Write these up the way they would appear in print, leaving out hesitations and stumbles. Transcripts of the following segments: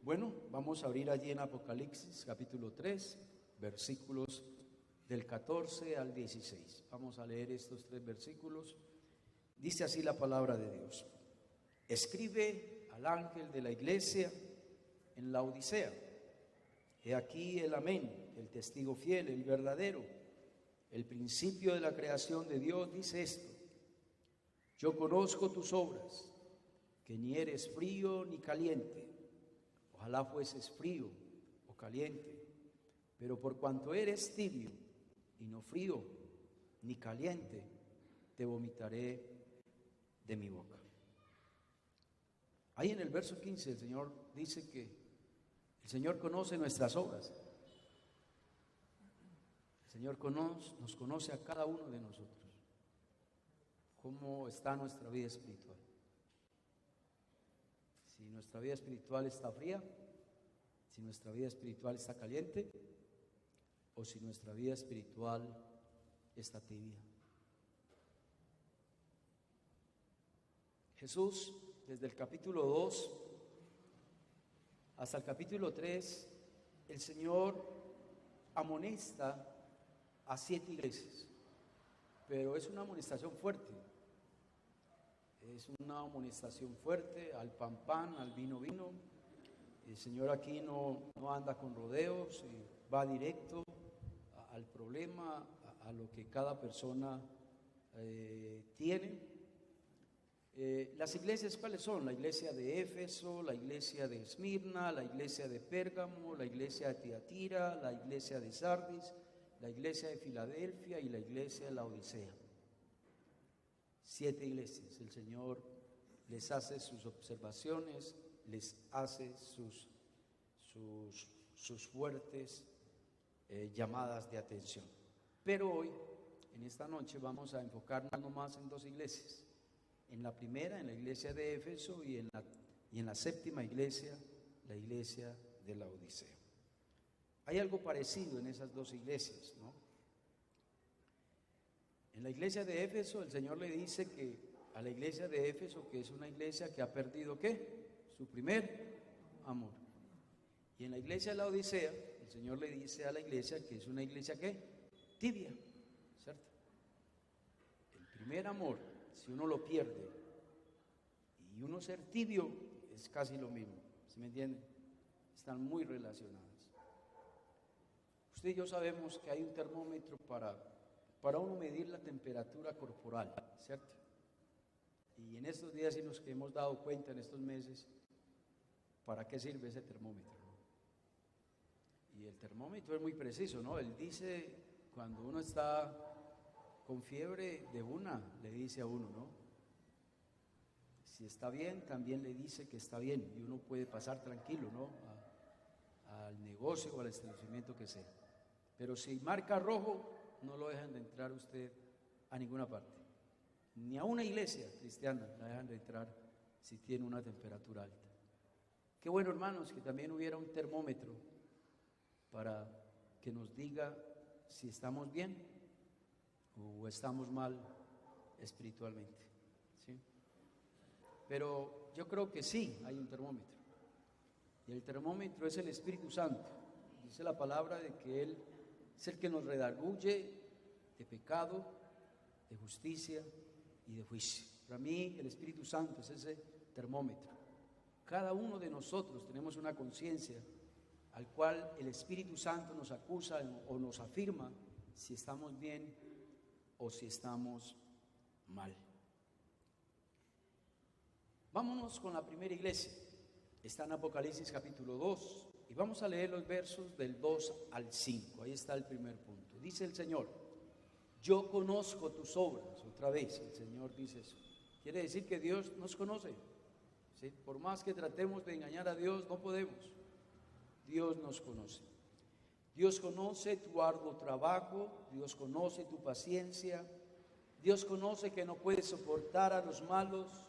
Bueno, vamos a abrir allí en Apocalipsis capítulo 3, versículos del 14 al 16. Vamos a leer estos 3 versículos. Dice así la palabra de Dios. Escribe al ángel de la iglesia en Laodicea. He aquí el amén, el testigo fiel, el verdadero, el principio de la creación de Dios, dice esto: yo conozco tus obras, que ni eres frío ni caliente. Ojalá fueses frío o caliente, pero por cuanto eres tibio y no frío ni caliente, te vomitaré de mi boca. Ahí en el verso 15 el Señor dice que el Señor conoce nuestras obras. El Señor nos conoce a cada uno de nosotros. ¿Cómo está nuestra vida espiritual? Si nuestra vida espiritual está fría, si nuestra vida espiritual está caliente, o si nuestra vida espiritual está tibia. Jesús, desde el capítulo 2 hasta el capítulo 3, el Señor amonesta a 7 iglesias, pero es una amonestación fuerte. Es una amonestación fuerte al pan, al vino. El Señor aquí no anda con rodeos, va directo al problema, a lo que cada persona tiene. Las iglesias, ¿cuáles son? La iglesia de Éfeso, la iglesia de Esmirna, la iglesia de Pérgamo, la iglesia de Tiatira, la iglesia de Sardis, la iglesia de Filadelfia y la iglesia de Laodicea. 7 iglesias. El Señor les hace sus observaciones, les hace sus fuertes llamadas de atención. Pero hoy, en esta noche, vamos a enfocarnos nomás en 2 iglesias. En la primera, en la iglesia de Éfeso, y en la séptima iglesia, la iglesia de Laodicea. Hay algo parecido en esas 2 iglesias, ¿no? En la iglesia de Éfeso, el Señor le dice que a la iglesia de Éfeso, que es una iglesia que ha perdido ¿qué? Su primer amor. Y en la iglesia de Laodicea, el Señor le dice a la iglesia que es una iglesia ¿qué? Tibia, ¿cierto? El primer amor, si uno lo pierde y uno ser tibio, es casi lo mismo, ¿sí me entienden? Están muy relacionadas. Usted y yo sabemos que hay un termómetro para uno medir la temperatura corporal, ¿cierto? Y en estos días sí nos hemos dado cuenta, en estos meses, ¿para qué sirve ese termómetro? Y el termómetro es muy preciso, ¿no? Él dice, cuando uno está con fiebre, de una le dice a uno, ¿no? Si está bien, también le dice que está bien, y uno puede pasar tranquilo, ¿no? Al negocio o al establecimiento que sea. Pero si marca rojo, no lo dejan de entrar usted a ninguna parte, ni a una iglesia cristiana la dejan de entrar si tiene una temperatura alta. Qué bueno, hermanos, que también hubiera un termómetro para que nos diga si estamos bien o estamos mal espiritualmente, ¿sí? Pero yo creo que sí hay un termómetro, y el termómetro es el Espíritu Santo. Dice la palabra de que Él es el que nos redarguye de pecado, de justicia y de juicio. Para mí el Espíritu Santo es ese termómetro. Cada uno de nosotros tenemos una conciencia al cual el Espíritu Santo nos acusa o nos afirma si estamos bien o si estamos mal. Vámonos con la primera iglesia. Está en Apocalipsis capítulo 2 y vamos a leer los versos del 2 al 5. Ahí está el primer punto. Dice el Señor: yo conozco tus obras. Otra vez el Señor dice eso. Quiere decir que Dios nos conoce, ¿sí? Por más que tratemos de engañar a Dios, no podemos. Dios nos conoce. Dios conoce tu arduo trabajo, Dios conoce tu paciencia, Dios conoce que no puedes soportar a los malos,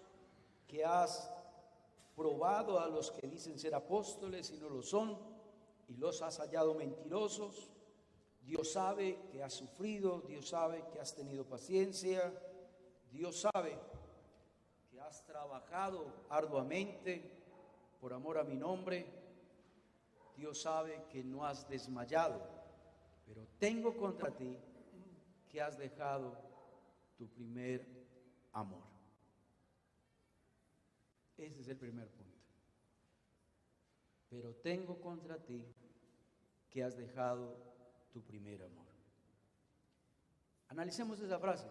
que has probado a los que dicen ser apóstoles y no lo son, y los has hallado mentirosos. Dios sabe que has sufrido, Dios sabe que has tenido paciencia, Dios sabe que has trabajado arduamente por amor a mi nombre, Dios sabe que no has desmayado, pero tengo contra ti que has dejado tu primer amor. Ese es el primer punto. Pero tengo contra ti que has dejado tu primer amor. Analicemos esa frase.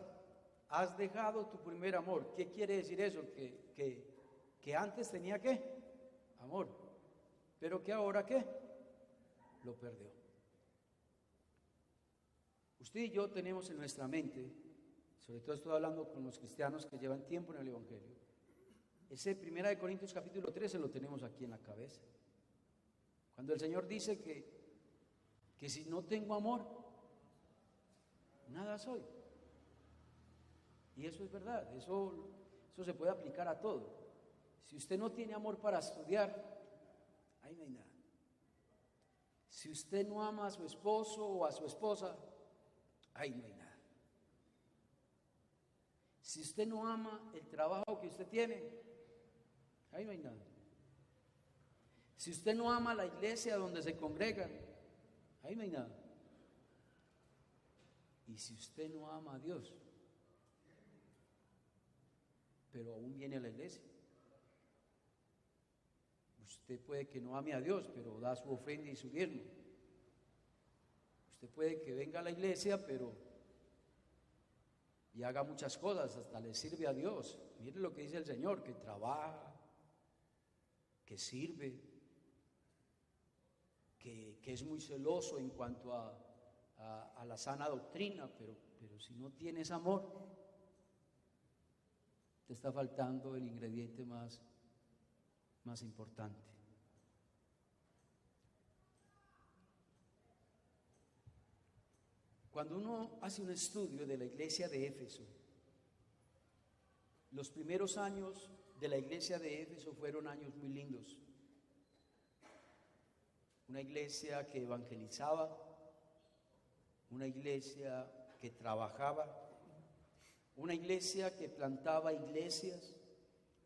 Has dejado tu primer amor. ¿Qué quiere decir eso? Que antes tenía ¿qué? Amor. Pero que ahora ¿qué? Lo perdió. Usted y yo tenemos en nuestra mente, sobre todo estoy hablando con los cristianos que llevan tiempo en el Evangelio, ese 1 Corintios capítulo 13 lo tenemos aquí en la cabeza. Cuando el Señor dice que si no tengo amor, nada soy. Y eso es verdad, eso se puede aplicar a todo. Si usted no tiene amor para estudiar, ahí no hay nada. Si usted no ama a su esposo o a su esposa, ahí no hay nada. Si usted no ama el trabajo que usted tiene, ahí no hay nada. Si usted no ama la iglesia donde se congregan, ahí no hay nada. Y si usted no ama a Dios, pero aún viene a la iglesia, usted puede que no ame a Dios, pero da su ofrenda y su diezmo. Usted puede que venga a la iglesia, pero y haga muchas cosas, hasta le sirve a Dios. Mire lo que dice el Señor, que trabaja, que sirve, que es muy celoso en cuanto a la sana doctrina, pero si no tienes amor, te está faltando el ingrediente más importante. Cuando uno hace un estudio de la iglesia de Éfeso, los primeros años de la iglesia de Éfeso fueron años muy lindos. Una iglesia que evangelizaba, una iglesia que trabajaba, una iglesia que plantaba iglesias,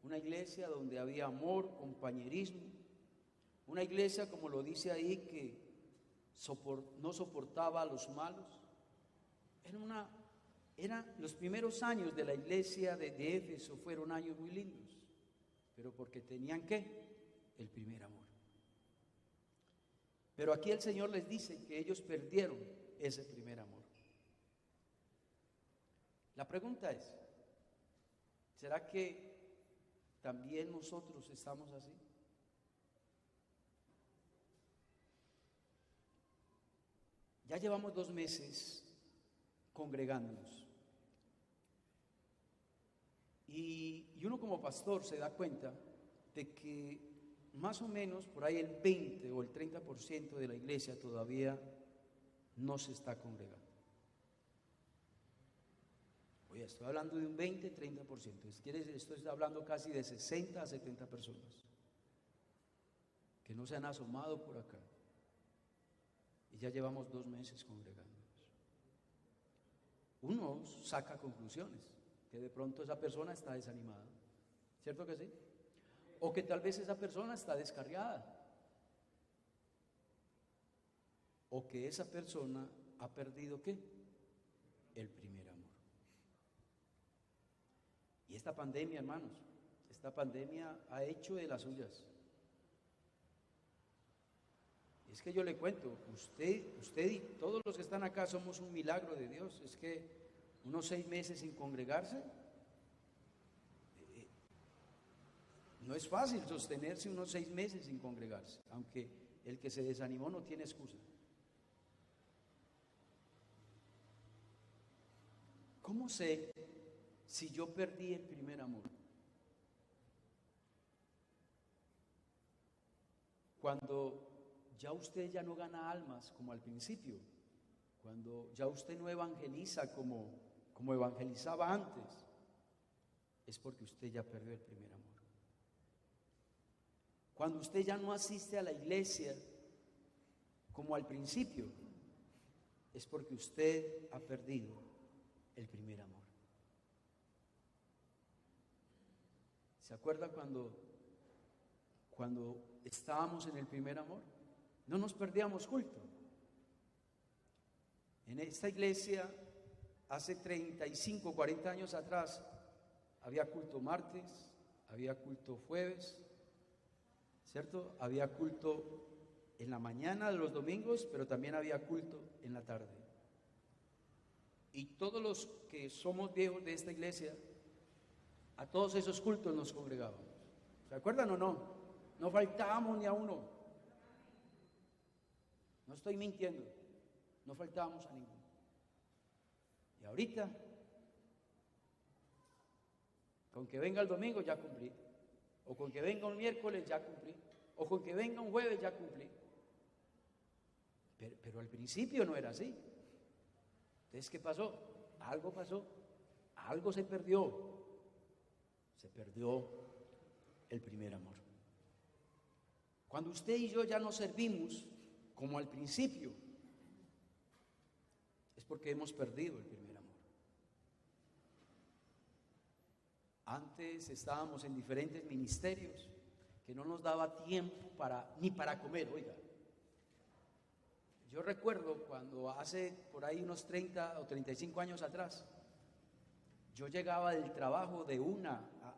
una iglesia donde había amor, compañerismo, una iglesia, como lo dice ahí, que no soportaba a los malos. Los primeros años de la iglesia de Éfeso fueron años muy lindos, pero porque tenían ¿qué? El primer amor. Pero aquí el Señor les dice que ellos perdieron ese primer amor. La pregunta es, ¿será que también nosotros estamos así? Ya llevamos 2 meses congregándonos. Y uno como pastor se da cuenta de que más o menos por ahí el 20 o el 30% de la iglesia todavía no se está congregando. Oye, estoy hablando de un 20-30%. Estoy hablando casi de 60 a 70 personas que no se han asomado por acá. Y ya llevamos 2 meses congregándonos. Uno saca conclusiones, que de pronto esa persona está desanimada. ¿Cierto que sí? O que tal vez esa persona está descarriada. O que esa persona ha perdido ¿qué? El primer amor. Y esta pandemia, hermanos, esta pandemia ha hecho de las suyas. Es que yo le cuento, usted y todos los que están acá somos un milagro de Dios. Es que unos 6 meses sin congregarse, no es fácil sostenerse unos 6 meses sin congregarse, aunque el que se desanimó no tiene excusa. ¿Cómo sé si yo perdí el primer amor? Cuando ya usted ya no gana almas como al principio, cuando ya usted no evangeliza como evangelizaba antes, es porque usted ya perdió el primer amor. Cuando usted ya no asiste a la iglesia como al principio, es porque usted ha perdido el primer amor. ¿Se acuerda cuando estábamos en el primer amor? no nos perdíamos culto. En esta iglesia, hace 35, 40 años atrás, había culto martes, había culto jueves, ¿cierto? Había culto en la mañana de los domingos, pero también había culto en la tarde. Y todos los que somos viejos de esta iglesia, a todos esos cultos nos congregábamos. ¿Se acuerdan o no? No faltábamos ni a uno. No estoy mintiendo. No faltábamos a ninguno. Y ahorita, con que venga el domingo ya cumplí. O con que venga un miércoles ya cumplí. O con que venga un jueves ya cumplí. Pero al principio no era así. Entonces, ¿qué pasó? Algo pasó. Algo se perdió. Se perdió el primer amor. Cuando usted y yo ya no servimos como al principio, es porque hemos perdido el primer amor. Antes estábamos en diferentes ministerios que no nos daba tiempo ni para comer, oiga. Yo recuerdo cuando hace por ahí unos 30 o 35 años atrás, yo llegaba del trabajo de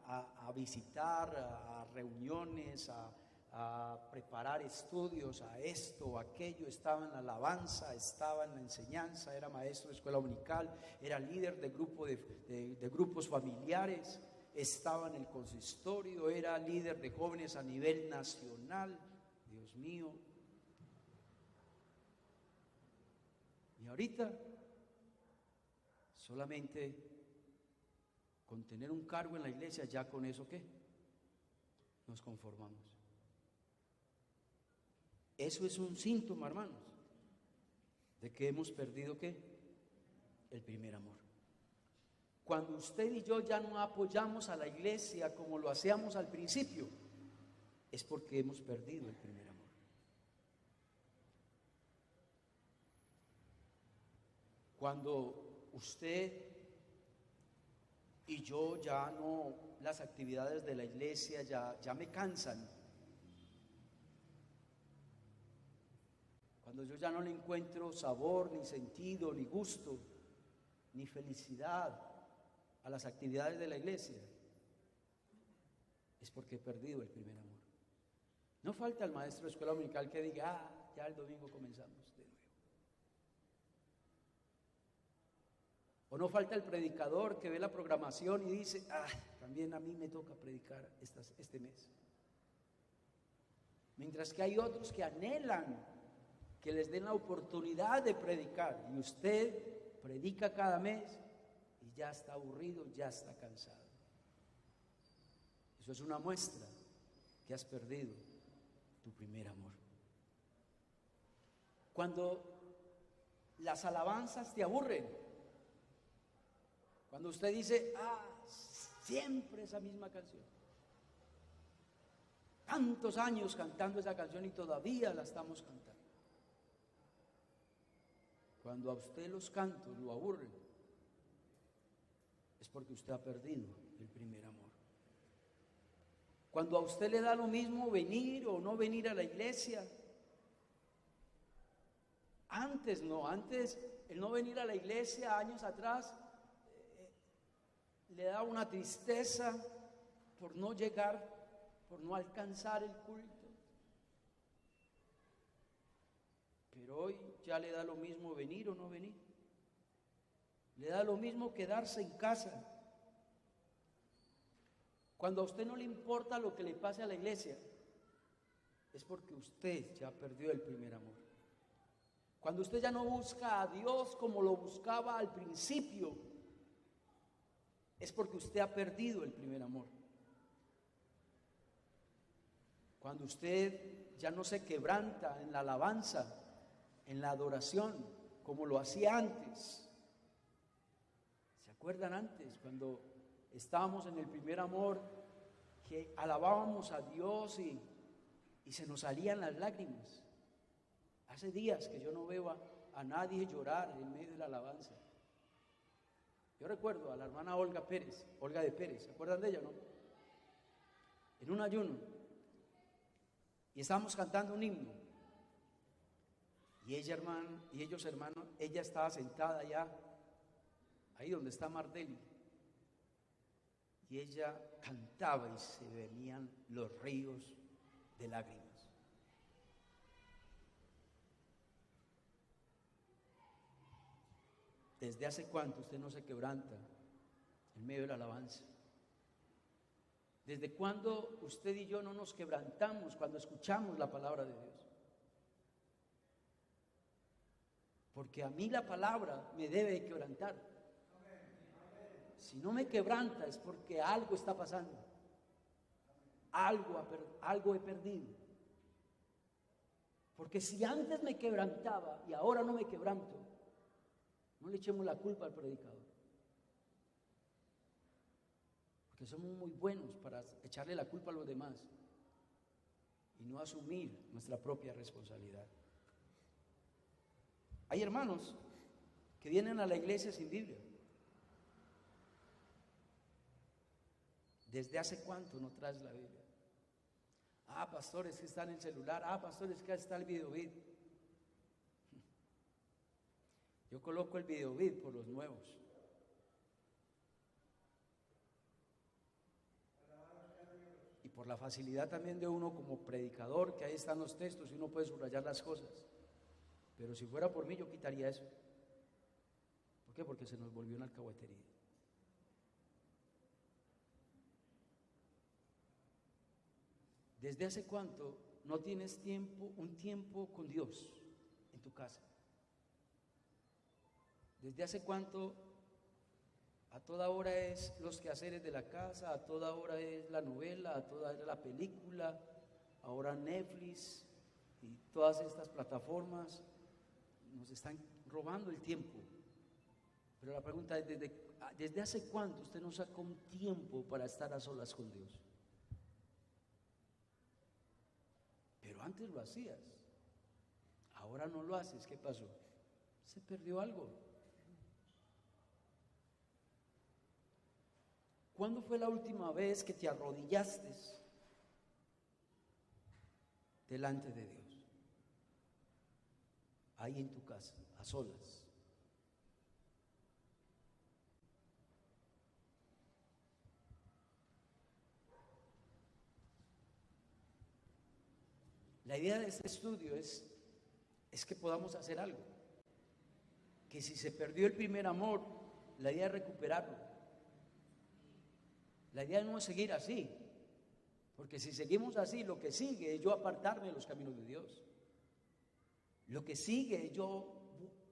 a visitar, a reuniones, a preparar estudios, a esto, a aquello, estaba en la alabanza, estaba en la enseñanza, era maestro de escuela dominical, era líder de grupo de grupos familiares, estaba en el consistorio, era líder de jóvenes a nivel nacional. Dios mío. Y ahorita solamente con tener un cargo en la iglesia, ya con eso ¿qué? Nos conformamos. Eso es un síntoma, hermanos, de que hemos perdido ¿qué? El primer amor. Cuando usted y yo ya no apoyamos a la iglesia como lo hacíamos al principio, es porque hemos perdido el primer amor. Cuando usted y yo ya no, las actividades de la iglesia ya me cansan. Cuando yo ya no le encuentro sabor, ni sentido, ni gusto, ni felicidad a las actividades de la iglesia, es porque he perdido el primer amor. No falta el maestro de escuela dominical que diga, ya el domingo comenzamos de nuevo. O no falta el predicador que ve la programación y dice, también a mí me toca predicar este mes. Mientras que hay otros que anhelan que les den la oportunidad de predicar, y usted predica cada mes y ya está aburrido, ya está cansado. Eso es una muestra que has perdido tu primer amor. Cuando las alabanzas te aburren, cuando usted dice, siempre esa misma canción, tantos años cantando esa canción y todavía la estamos cantando. Cuando a usted los cantos lo aburren, es porque usted ha perdido el primer amor. Cuando a usted le da lo mismo venir o no venir a la iglesia, antes el no venir a la iglesia años atrás le daba una tristeza por no llegar, por no alcanzar el culto. Pero hoy ya le da lo mismo venir o no venir. Le da lo mismo quedarse en casa. Cuando a usted no le importa lo que le pase a la iglesia, es porque usted ya perdió el primer amor. Cuando usted ya no busca a Dios como lo buscaba al principio, es porque usted ha perdido el primer amor. Cuando usted ya no se quebranta en la alabanza, en la adoración, como lo hacía antes. ¿Se acuerdan antes cuando estábamos en el primer amor, que alabábamos a Dios y se nos salían las lágrimas? Hace días que yo no veo a nadie llorar en medio de la alabanza. Yo recuerdo a la hermana Olga de Pérez, ¿se acuerdan de ella, no? En un ayuno, y estábamos cantando un himno, Y ella, hermano, y ellos, hermanos, ella estaba sentada allá, ahí donde está Mardel, y ella cantaba y se venían los ríos de lágrimas. ¿Desde hace cuánto usted no se quebranta en medio de la alabanza? ¿Desde cuándo usted y yo no nos quebrantamos cuando escuchamos la palabra de Dios? Porque a mí la palabra me debe de quebrantar. Si no me quebranta es porque algo está pasando. Algo he perdido. Porque si antes me quebrantaba y ahora no me quebranto, no le echemos la culpa al predicador. Porque somos muy buenos para echarle la culpa a los demás y no asumir nuestra propia responsabilidad. Hay hermanos que vienen a la iglesia sin Biblia. ¿Desde hace cuánto no traes la Biblia? Ah, pastor, es que está en el celular. Ah, pastor, es que está el videovid. Yo coloco el videovid por los nuevos. Y por la facilidad también de uno como predicador, que ahí están los textos y uno puede subrayar las cosas. Pero si fuera por mí, yo quitaría eso. ¿Por qué? Porque se nos volvió una alcahuetería. ¿Desde hace cuánto no tienes un tiempo con Dios en tu casa? ¿Desde hace cuánto a toda hora es los quehaceres de la casa, a toda hora es la novela, a toda hora es la película, ahora Netflix y todas estas plataformas nos están robando el tiempo? Pero la pregunta es, ¿desde hace cuánto usted no saca un tiempo para estar a solas con Dios? Pero antes lo hacías, ahora no lo haces. ¿Qué pasó? Se perdió algo. ¿Cuándo fue la última vez que te arrodillaste delante de Dios? Ahí en tu casa, a solas. La idea de este estudio es que podamos hacer algo. Que si se perdió el primer amor, la idea es recuperarlo. La idea no es seguir así, porque si seguimos así, lo que sigue es yo apartarme de los caminos de Dios. Lo que sigue es yo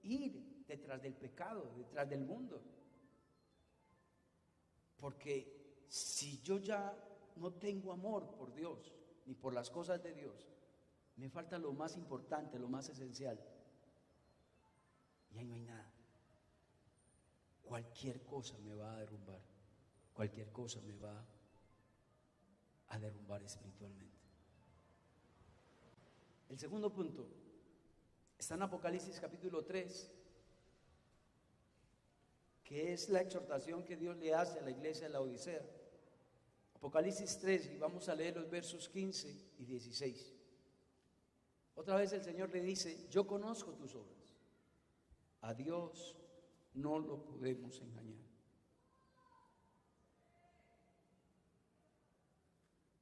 ir detrás del pecado, detrás del mundo. Porque si yo ya no tengo amor por Dios, ni por las cosas de Dios, me falta lo más importante, lo más esencial. Y ahí no hay nada. Cualquier cosa me va a derrumbar. Cualquier cosa me va a derrumbar espiritualmente. El segundo punto está en Apocalipsis capítulo 3, que es la exhortación que Dios le hace a la iglesia de la Odisea. Apocalipsis 3, y vamos a leer los versos 15 y 16. Otra vez el Señor le dice: yo conozco tus obras. A Dios no lo podemos engañar.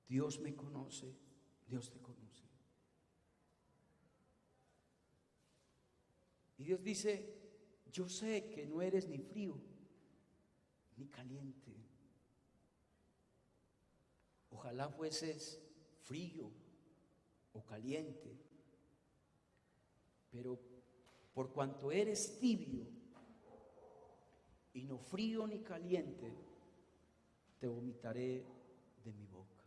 Dios me conoce, Dios te conoce. Y Dios dice: yo sé que no eres ni frío ni caliente. Ojalá fueses frío o caliente, pero por cuanto eres tibio y no frío ni caliente, te vomitaré de mi boca.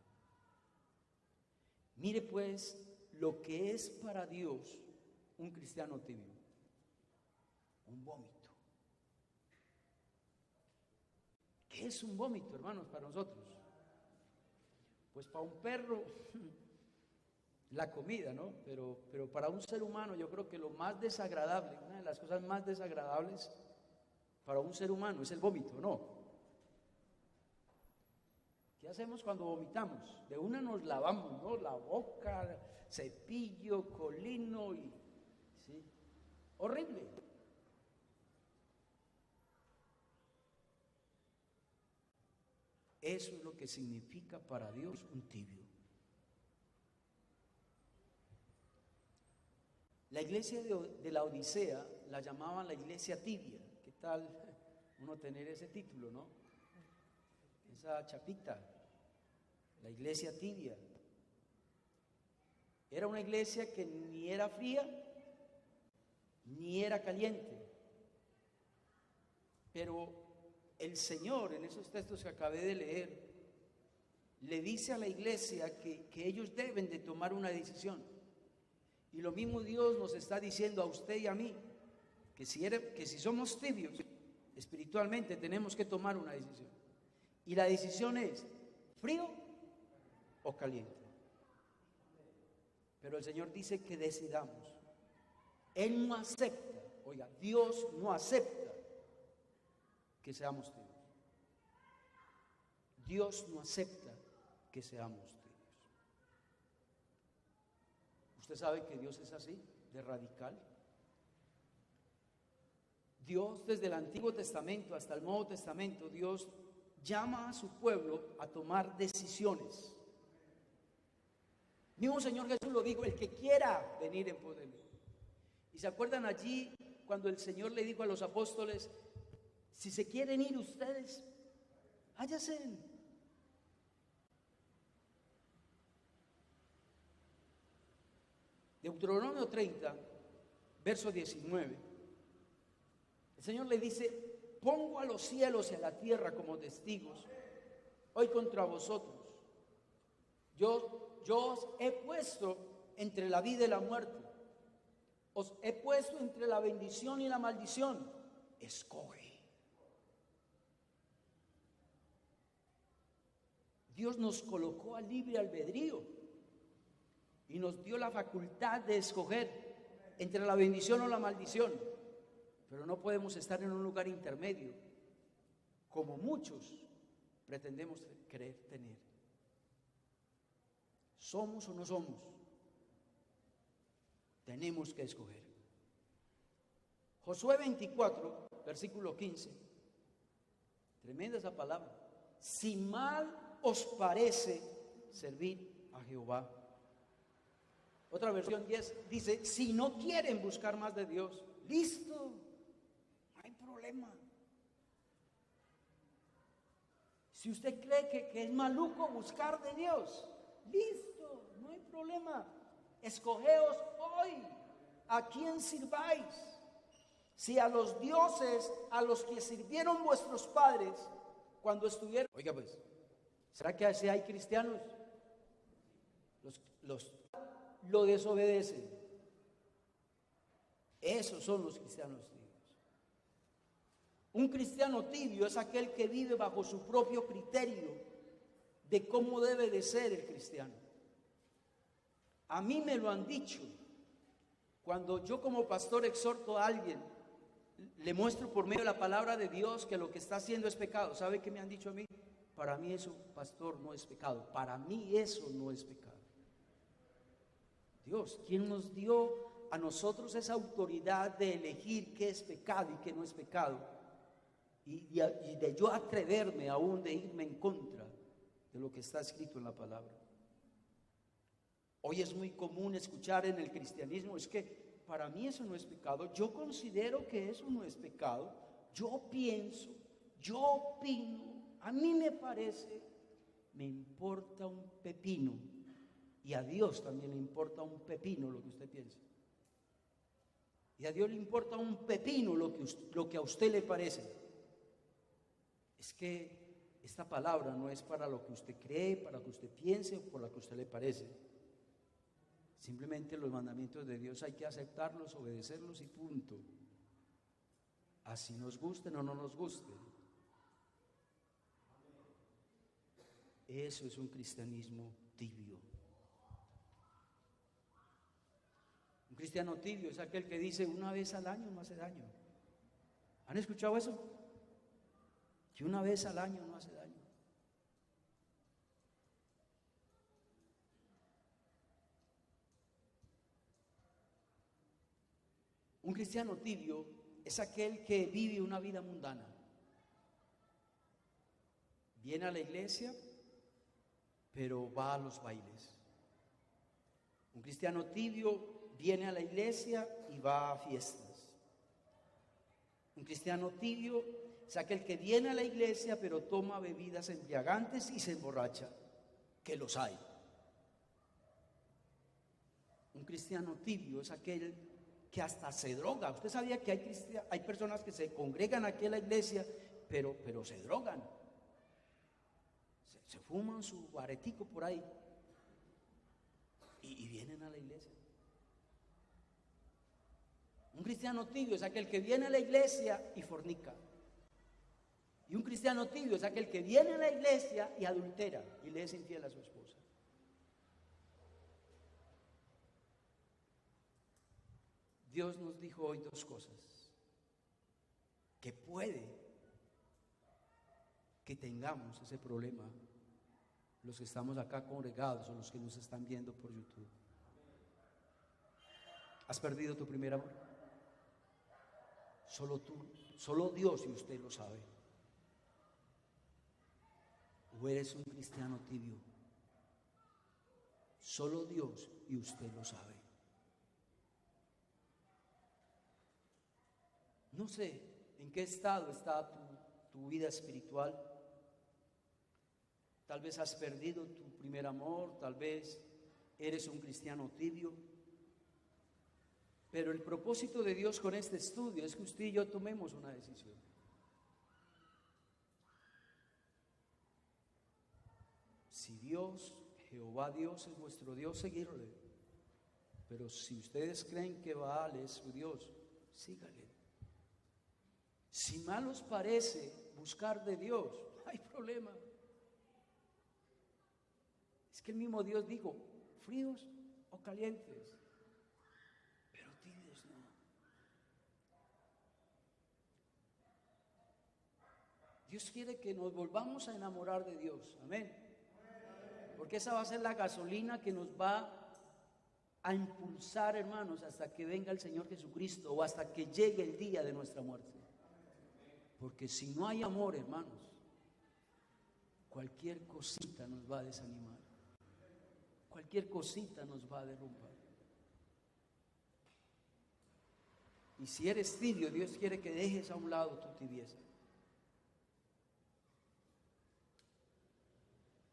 Mire pues lo que es para Dios un cristiano tibio: un vómito. ¿Qué es un vómito, hermanos, para nosotros? Pues para un perro la comida, ¿no? Pero para un ser humano yo creo que lo más desagradable, una de las cosas más desagradables para un ser humano es el vómito, ¿no? ¿Qué hacemos cuando vomitamos? De una nos lavamos, ¿no? La boca, cepillo, colino, y ¿sí? Horrible. Eso es lo que significa para Dios un tibio. La iglesia de la Odisea la llamaban la iglesia tibia. ¿Qué tal uno tener ese título, no? Esa chapita, la iglesia tibia. Era una iglesia que ni era fría ni era caliente. Pero el Señor, en esos textos que acabé de leer, le dice a la iglesia que ellos deben de tomar una decisión. Y lo mismo Dios nos está diciendo a usted y a mí, que si somos tibios espiritualmente tenemos que tomar una decisión. Y la decisión es frío o caliente. Pero el Señor dice que decidamos. Él no acepta, oiga, Dios no acepta que seamos tibios. Dios no acepta que seamos tibios. Usted sabe que Dios es así, de radical. Dios, desde el Antiguo Testamento hasta el Nuevo Testamento, Dios llama a su pueblo a tomar decisiones. Mismo Señor Jesús lo dijo: el que quiera venir en pos de mí. Y se acuerdan allí cuando el Señor le dijo a los apóstoles: si se quieren ir ustedes, váyanse. Deuteronomio 30, verso 19. El Señor le dice: pongo a los cielos y a la tierra como testigos hoy contra vosotros. Yo os he puesto entre la vida y la muerte. Os he puesto entre la bendición y la maldición. Escoge. Dios nos colocó al libre albedrío y nos dio la facultad de escoger entre la bendición o la maldición. Pero no podemos estar en un lugar intermedio, como muchos pretendemos querer tener. ¿Somos o no somos? Tenemos que escoger. Josué 24, versículo 15. Tremenda esa palabra. Si mal os parece servir a Jehová. Otra versión 10 dice: si no quieren buscar más de Dios, listo, no hay problema. Si usted cree que es maluco buscar de Dios, listo, no hay problema. Escogeos hoy a quién sirváis. Si a los dioses a los que sirvieron vuestros padres cuando estuvieron... Oiga pues, ¿será que así hay cristianos? Lo desobedecen. Esos son los cristianos tibios. Un cristiano tibio es aquel que vive bajo su propio criterio de cómo debe de ser el cristiano. A mí me lo han dicho. Cuando yo como pastor exhorto a alguien, le muestro por medio de la palabra de Dios que lo que está haciendo es pecado. ¿Sabe qué me han dicho a mí? Para mí eso, pastor, no es pecado. Para mí eso no es pecado. Dios, ¿quién nos dio a nosotros esa autoridad de elegir qué es pecado y qué no es pecado? Y de yo atreverme aún de irme en contra de lo que está escrito en la palabra. Hoy es muy común escuchar en el cristianismo: es que para mí eso no es pecado, yo considero que eso no es pecado, yo pienso, yo opino, a mí me parece. Me importa un pepino, y a Dios también le importa un pepino lo que usted piensa. Y a Dios le importa un pepino lo que a usted le parece. Es que esta palabra no es para lo que usted cree, para lo que usted piense o por lo que a usted le parece. Simplemente los mandamientos de Dios hay que aceptarlos, obedecerlos y punto. Así nos gusten o no nos gusten. Eso es un cristianismo tibio. Un cristiano tibio es aquel que dice: una vez al año no hace daño. ¿Han escuchado eso? Que una vez al año no hace daño. Un cristiano tibio es aquel que vive una vida mundana. Viene a la iglesia, pero va a los bailes. Un cristiano tibio viene a la iglesia y va a fiestas. Un cristiano tibio es aquel que viene a la iglesia, pero toma bebidas embriagantes y se emborracha, que los hay. Un cristiano tibio es aquel que hasta se droga. Usted sabía que hay personas que se congregan aquí en la iglesia, pero se drogan. Se fuman su aretico por ahí y vienen a la iglesia. Un cristiano tibio es aquel que viene a la iglesia y fornica. Y un cristiano tibio es aquel que viene a la iglesia y adultera y le es infiel a su esposa. Dios nos dijo hoy dos cosas: que puede que tengamos ese problema los que estamos acá congregados o los que nos están viendo por YouTube. ¿Has perdido tu primer amor? Solo tú, solo Dios y usted lo sabe. ¿O eres un cristiano tibio? Solo Dios y usted lo sabe. No sé en qué estado está tu vida espiritual. Tal vez has perdido tu primer amor, tal vez eres un cristiano tibio. Pero el propósito de Dios con este estudio es que usted y yo tomemos una decisión. Si Dios, Jehová Dios es vuestro Dios, seguirle. Pero si ustedes creen que Baal es su Dios, sígale. Si mal os parece buscar de Dios, no hay problema. Es que el mismo Dios dijo, fríos o calientes, pero tibios no. Dios quiere que nos volvamos a enamorar de Dios, amén. Porque esa va a ser la gasolina que nos va a impulsar, hermanos, hasta que venga el Señor Jesucristo o hasta que llegue el día de nuestra muerte. Porque si no hay amor, hermanos, cualquier cosita nos va a desanimar. Cualquier cosita nos va a derrumbar. Y si eres tibio, Dios quiere que dejes a un lado tu tibieza.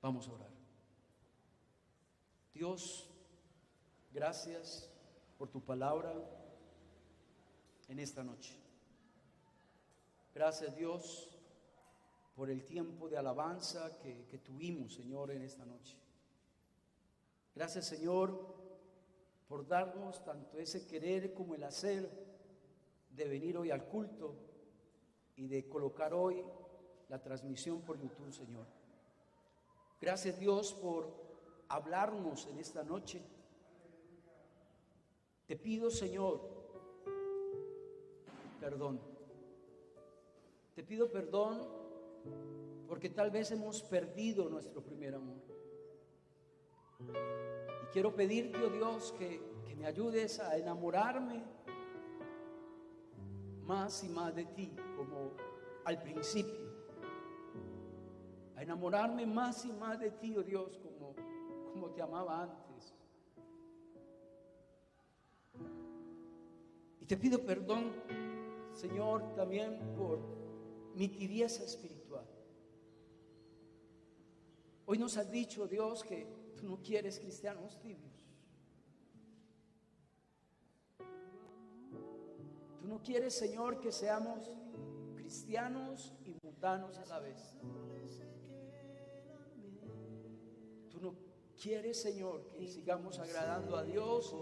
Vamos a orar. Dios, gracias por tu palabra en esta noche. Gracias, Dios, por el tiempo de alabanza que tuvimos, Señor, en esta noche. Gracias, Señor, por darnos tanto ese querer como el hacer de venir hoy al culto y de colocar hoy la transmisión por YouTube, Señor. Gracias, Dios, por hablarnos en esta noche. Te pido, Señor, perdón. Te pido perdón porque tal vez hemos perdido nuestro primer amor. Y quiero pedirte, oh Dios, que me ayudes a enamorarme más y más de ti, como al principio. A enamorarme más y más de ti, oh Dios, como te amaba antes. Y te pido perdón, Señor, también por mi tibieza espiritual. Hoy nos has dicho, Dios, que tú no quieres cristianos tibios. Tú no quieres, Señor, que seamos cristianos y mundanos a la vez. Tú no quieres, Señor, que sigamos agradando a Dios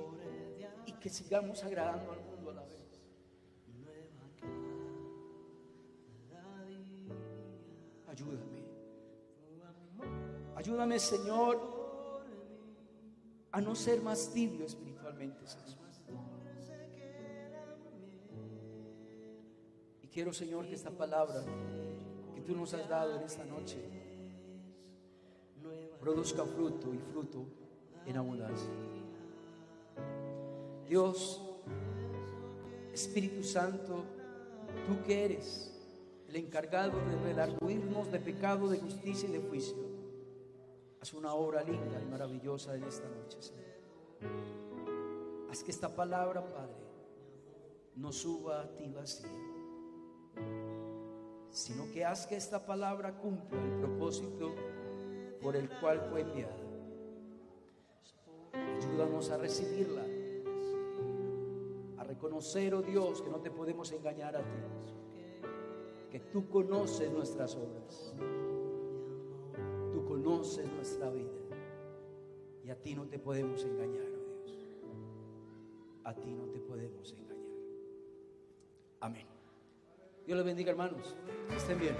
y que sigamos agradando al mundo a la vez. Ayúdame. Ayúdame, Señor, a no ser más tibio espiritualmente, Señor. Y quiero, Señor, que esta palabra que tú nos has dado en esta noche produzca fruto y fruto en abundancia. Dios, Espíritu Santo, tú que eres el encargado de redarguirnos de pecado, de justicia y de juicio, haz una obra linda y maravillosa en esta noche, Señor. Haz que esta palabra, Padre, no suba a ti vacía, sino que haz que esta palabra cumpla el propósito por el cual fue enviada. Ayúdanos a recibirla, a reconocer, oh Dios, que no te podemos engañar a ti, que tú conoces nuestras obras, tú conoces nuestra vida, y a ti no te podemos engañar, oh Dios, a ti no te podemos engañar. Amén. Dios les bendiga, hermanos, que estén bien.